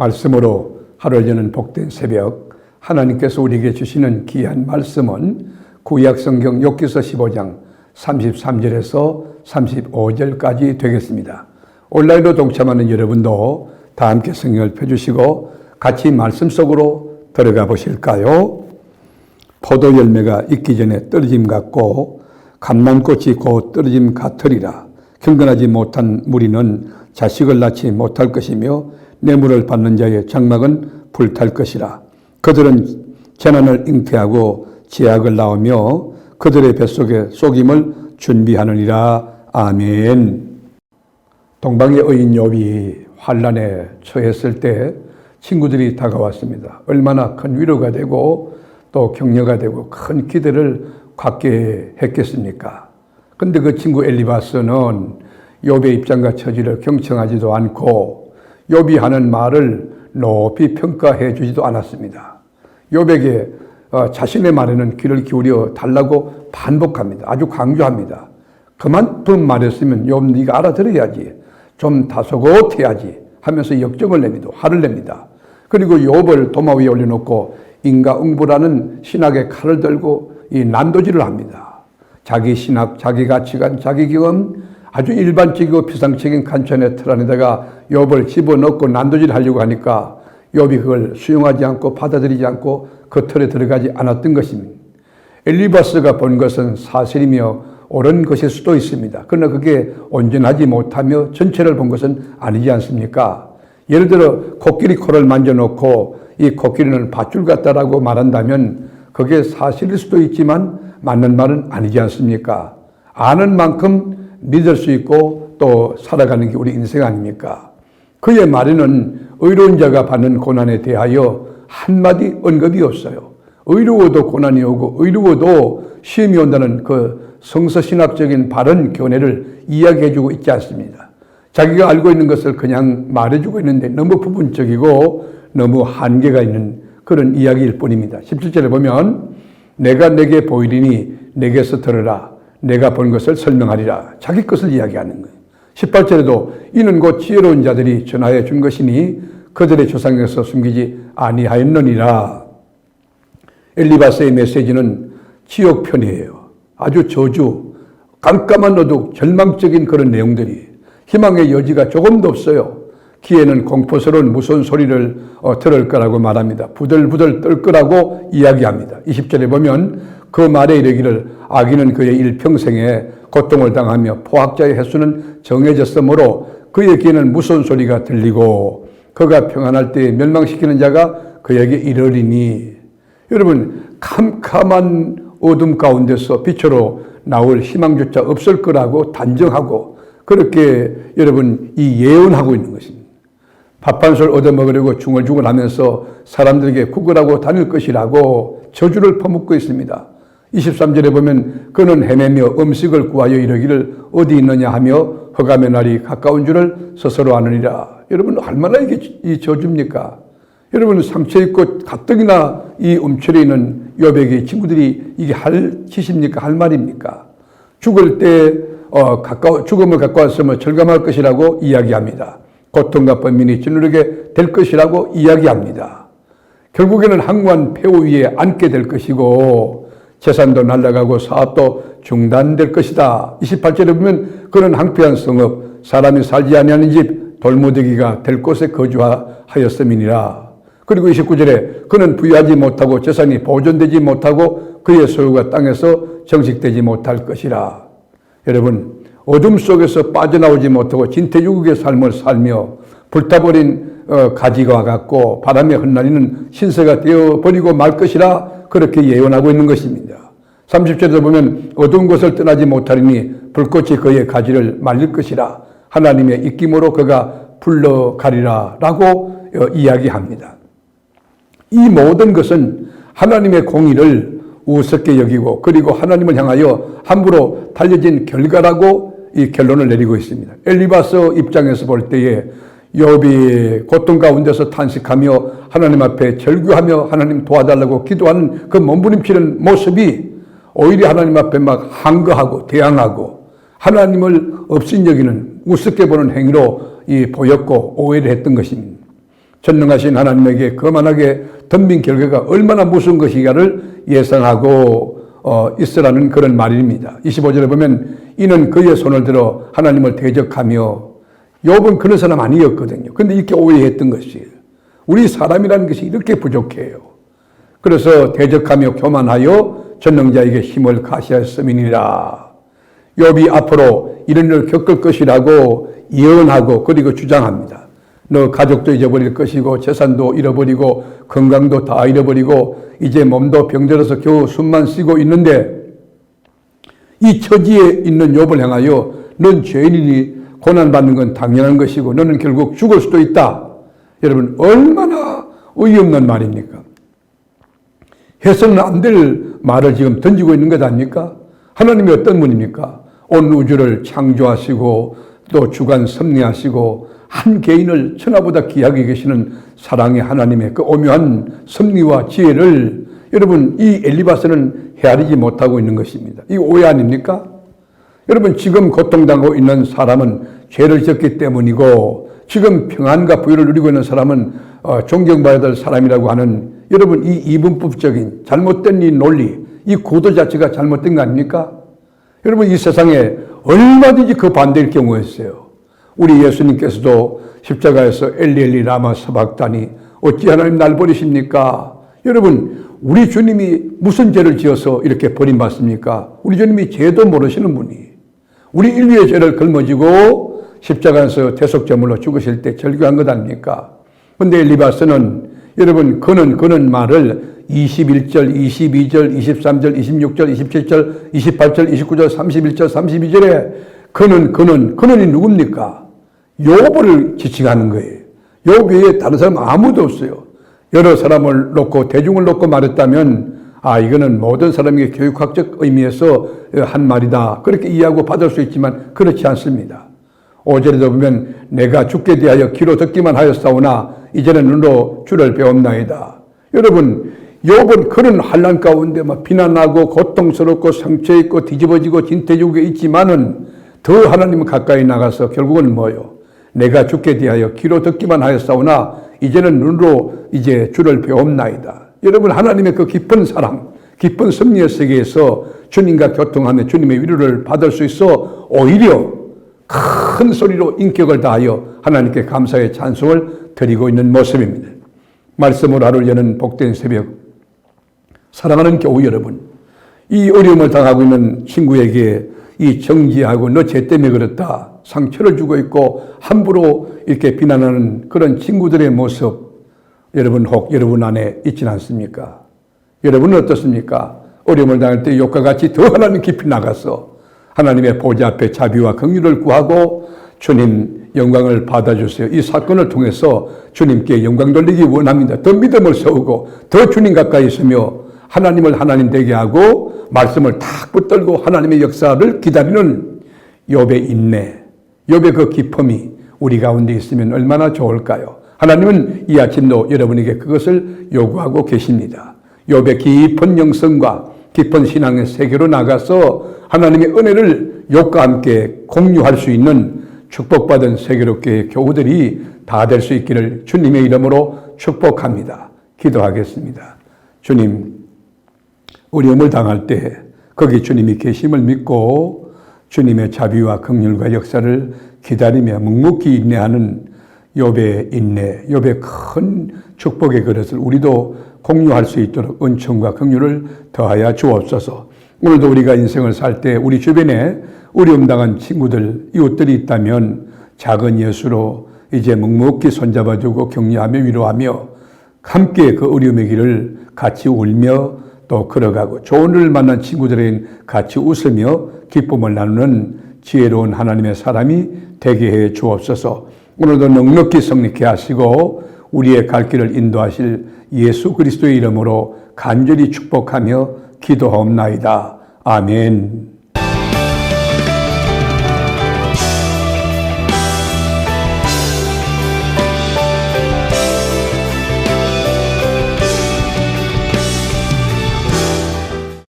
말씀으로 하루를 여는 복된 새벽, 하나님께서 우리에게 주시는 귀한 말씀은 구약성경 욥기서 15장 33절에서 35절까지 되겠습니다. 온라인으로 동참하는 여러분도 다 함께 성경을 펴주시고 같이 말씀 속으로 들어가 보실까요? 포도 열매가 익기 전에 떨어짐 같고 감람꽃이 곧 떨어짐 같으리라. 경건하지 못한 무리는 자식을 낳지 못할 것이며 뇌물을 받는 자의 장막은 불탈 것이라. 그들은 재난을 잉태하고 제약을 낳으며 그들의 뱃속에 속임을 준비하느니라. 아멘. 동방의 의인 욥이 환난에 처했을 때 친구들이 다가왔습니다. 얼마나 큰 위로가 되고 또 격려가 되고 큰 기대를 갖게 했겠습니까? 근데 그 친구 엘리바스는 욥의 입장과 처지를 경청하지도 않고 욥이 하는 말을 높이 평가해 주지도 않았습니다. 욥에게 자신의 말에는 귀를 기울여 달라고 반복합니다. 아주 강조합니다. 그만큼 말했으면 욥 네가 알아들어야지, 좀 다소곳해야지 하면서 역정을 냅니다. 화를 냅니다. 그리고 욥을 도마 위에 올려놓고 인과응보라는 신학의 칼을 들고 이 난도질을 합니다. 자기 신학, 자기 가치관, 자기 경험, 아주 일반적이고 피상적인 관점의 틀 안에다가 욥을 집어넣고 난도질하려고 하니까 욥이 그걸 수용하지 않고 받아들이지 않고 그 틀에 들어가지 않았던 것입니다. 엘리바스가 본 것은 사실이며 옳은 것일 수도 있습니다. 그러나 그게 온전하지 못하며 전체를 본 것은 아니지 않습니까? 예를 들어 코끼리 코를 만져놓고 이 코끼리는 밧줄 같다라고 말한다면 그게 사실일 수도 있지만 맞는 말은 아니지 않습니까? 아는 만큼 믿을 수 있고 또 살아가는 게 우리 인생 아닙니까? 그의 말에는 의로운 자가 받는 고난에 대하여 한마디 언급이 없어요. 의로워도 고난이 오고 의로워도 시험이 온다는 그 성서신학적인 바른 교훈을 이야기해주고 있지 않습니다. 자기가 알고 있는 것을 그냥 말해주고 있는데 너무 부분적이고 너무 한계가 있는 그런 이야기일 뿐입니다. 17절에 보면 내가 내게 보이리니 내게서 들으라. 내가 본 것을 설명하리라. 자기 것을 이야기하는 거예요. 18절에도 이는 곧 지혜로운 자들이 전하여 준 것이니 그들의 조상에서 숨기지 아니하였느니라. 엘리바스의 메시지는 지옥편이에요. 아주 저주, 깜깜한 어둑, 절망적인 그런 내용들이 희망의 여지가 조금도 없어요. 귀에는 공포스러운 무서운 소리를 들을 거라고 말합니다. 부들부들 떨 거라고 이야기합니다. 20절에 보면 그 말에 이르기를 악인은 그의 일평생에 고통을 당하며 포학자의 횟수는 정해졌으므로 그의 귀에는 무서운 소리가 들리고 그가 평안할 때에 멸망시키는 자가 그에게 이르리니. 여러분, 캄캄한 어둠 가운데서 빛으로 나올 희망조차 없을 거라고 단정하고 그렇게 여러분 이 예언하고 있는 것입니다. 밥 한 술 얻어먹으려고 중얼중얼 하면서 사람들에게 구걸하고 다닐 것이라고 저주를 퍼붓고 있습니다. 23절에 보면 그는 헤매며 음식을 구하여 이르기를 어디 있느냐 하며 흑암의 날이 가까운 줄을 스스로 아느니라. 여러분 얼마나 이게 이 저주입니까? 여러분 상처 입고 가뜩이나 이 움츠려 있는 욥에게 친구들이 이게 할 짓입니까? 할 말입니까? 죽을 때 죽음을 가까웠으면 절감할 것이라고 이야기합니다. 고통과 번민이 짓누르게 될 것이라고 이야기합니다. 결국에는 항구한 폐허 위에 앉게 될 것이고 재산도 날아가고 사업도 중단될 것이다. 28절에 보면 그는 황폐한 성읍, 사람이 살지 아니하는 집, 돌무더기가 될 곳에 거주하였음이니라. 그리고 29절에 그는 부유하지 못하고 재산이 보존되지 못하고 그의 소유가 땅에서 정식되지 못할 것이라. 여러분, 어둠 속에서 빠져나오지 못하고 진퇴유국의 삶을 살며 불타버린 가지와 같고 바람에 흩날리는 신세가 되어버리고 말 것이라 그렇게 예언하고 있는 것입니다. 30절에 보면 어두운 곳을 떠나지 못하리니 불꽃이 그의 가지를 말릴 것이라. 하나님의 입김으로 그가 불러가리라 라고 이야기합니다. 이 모든 것은 하나님의 공의를 우습게 여기고 그리고 하나님을 향하여 함부로 달려진 결과라고 이 결론을 내리고 있습니다. 엘리바스 입장에서 볼 때에 욥이 고통 가운데서 탄식하며 하나님 앞에 절규하며 하나님 도와달라고 기도하는 그 몸부림치는 모습이 오히려 하나님 앞에 막 항거하고 대항하고 하나님을 없인 여기는 우습게 보는 행위로 보였고 오해를 했던 것입니다. 전능하신 하나님에게 거만하게 덤빈 결과가 얼마나 무서운 것이냐를 예상하고 있으라는 그런 말입니다. 25절에 보면 이는 그의 손을 들어 하나님을 대적하며, 욥은 그런 사람 아니었거든요. 그런데 이렇게 오해했던 것이에요. 우리 사람이라는 것이 이렇게 부족해요. 그래서 대적하며 교만하여 전능자에게 힘을 가시하였음이니라. 욥이 앞으로 이런 일을 겪을 것이라고 예언하고 그리고 주장합니다. 너 가족도 잊어버릴 것이고 재산도 잃어버리고 건강도 다 잃어버리고 이제 몸도 병들어서 겨우 숨만 쉬고 있는데, 이 처지에 있는 욥을 향하여 넌 죄인이니 고난받는 건 당연한 것이고 너는 결국 죽을 수도 있다. 여러분, 얼마나 어이없는 말입니까? 해서는 안 될 말을 지금 던지고 있는 것 아닙니까? 하나님이 어떤 분입니까? 온 우주를 창조하시고 또 주관 섭리하시고 한 개인을 천하보다 귀하게 계시는 사랑의 하나님의 그 오묘한 섭리와 지혜를 여러분, 이 엘리바스는 헤아리지 못하고 있는 것입니다. 이 오해 아닙니까? 여러분, 지금 고통당하고 있는 사람은 죄를 졌기 때문이고, 지금 평안과 부유를 누리고 있는 사람은 존경받아야 될 사람이라고 하는, 여러분, 이 이분법적인 잘못된 이 논리, 이 구도 자체가 잘못된 거 아닙니까? 여러분, 이 세상에 얼마든지 그 반대일 경우가 있어요. 우리 예수님께서도 십자가에서 엘리 라마 사박다니 어찌 하나님 날 버리십니까? 여러분, 우리 주님이 무슨 죄를 지어서 이렇게 버림받습니까? 우리 주님이 죄도 모르시는 분이 우리 인류의 죄를 걸머지고 십자가에서 대속제물로 죽으실 때 절규한 것 아닙니까? 그런데 엘리바스는 여러분, 그는 말을 21절, 22절, 23절, 26절, 27절, 28절, 29절, 31절, 32절에 그는이 누굽니까? 욥을 지칭하는 거예요. 욥 외에 다른 사람 아무도 없어요. 여러 사람을 놓고 대중을 놓고 말했다면 이거는 모든 사람에게 교육학적 의미에서 한 말이다, 그렇게 이해하고 받을 수 있지만 그렇지 않습니다. 5절에도 보면 내가 죽게 대하여 귀로 듣기만 하였사오나 이제는 눈으로 주를 배웠나이다. 여러분, 욥은 그런 환난 가운데 비난하고 고통스럽고 상처 있고 뒤집어지고 진퇴지옥에 있지만은 더 하나님 가까이 나가서 결국은 뭐요? 내가 죽게 대하여 귀로 듣기만 하였사오나 이제는 눈으로 이제 주를 배웠나이다. 여러분, 하나님의 그 깊은 사랑, 깊은 섭리의 세계에서 주님과 교통하며 주님의 위로를 받을 수 있어 오히려 큰 소리로 인격을 다하여 하나님께 감사의 찬송을 드리고 있는 모습입니다. 말씀으로 하루를 여는 복된 새벽, 사랑하는 교우 여러분, 이 어려움을 당하고 있는 친구에게 이 정지하고 너 죄 때문에 그렇다, 상처를 주고 있고 함부로 이렇게 비난하는 그런 친구들의 모습, 여러분 혹 여러분 안에 있지는 않습니까? 여러분은 어떻습니까? 어려움을 당할 때 욕과 같이 더 하나님 깊이 나가서 하나님의 보좌 앞에 자비와 긍휼을 구하고 주님 영광을 받아주세요. 이 사건을 통해서 주님께 영광 돌리기 원합니다. 더 믿음을 세우고 더 주님 가까이 있으며 하나님을 하나님 되게 하고 말씀을 탁 붙들고 하나님의 역사를 기다리는 욥의 인내, 욥의 그 기쁨이 우리 가운데 있으면 얼마나 좋을까요? 하나님은 이 아침도 여러분에게 그것을 요구하고 계십니다. 욥의 깊은 영성과 깊은 신앙의 세계로 나가서 하나님의 은혜를 욥과 함께 공유할 수 있는 축복받은 세계롭게 교우들이 다 될 수 있기를 주님의 이름으로 축복합니다. 기도하겠습니다. 주님, 어려움을 당할 때 거기 주님이 계심을 믿고 주님의 자비와 긍휼과 역사를 기다리며 묵묵히 인내하는 욥의 인내, 욥의 큰 축복의 그릇을 우리도 공유할 수 있도록 은총과 긍휼을 더하여 주옵소서. 오늘도 우리가 인생을 살 때 우리 주변에 어려움 당한 친구들, 이웃들이 있다면 작은 예수로 이제 묵묵히 손잡아주고 격려하며 위로하며 함께 그 어려움의 길을 같이 울며 또 걸어가고 좋은 일을 만난 친구들에겐 같이 웃으며 기쁨을 나누는 지혜로운 하나님의 사람이 되게 해 주옵소서. 오늘도 넉넉히 성립케 하시고 우리의 갈 길을 인도하실 예수 그리스도의 이름으로 간절히 축복하며 기도하옵나이다. 아멘.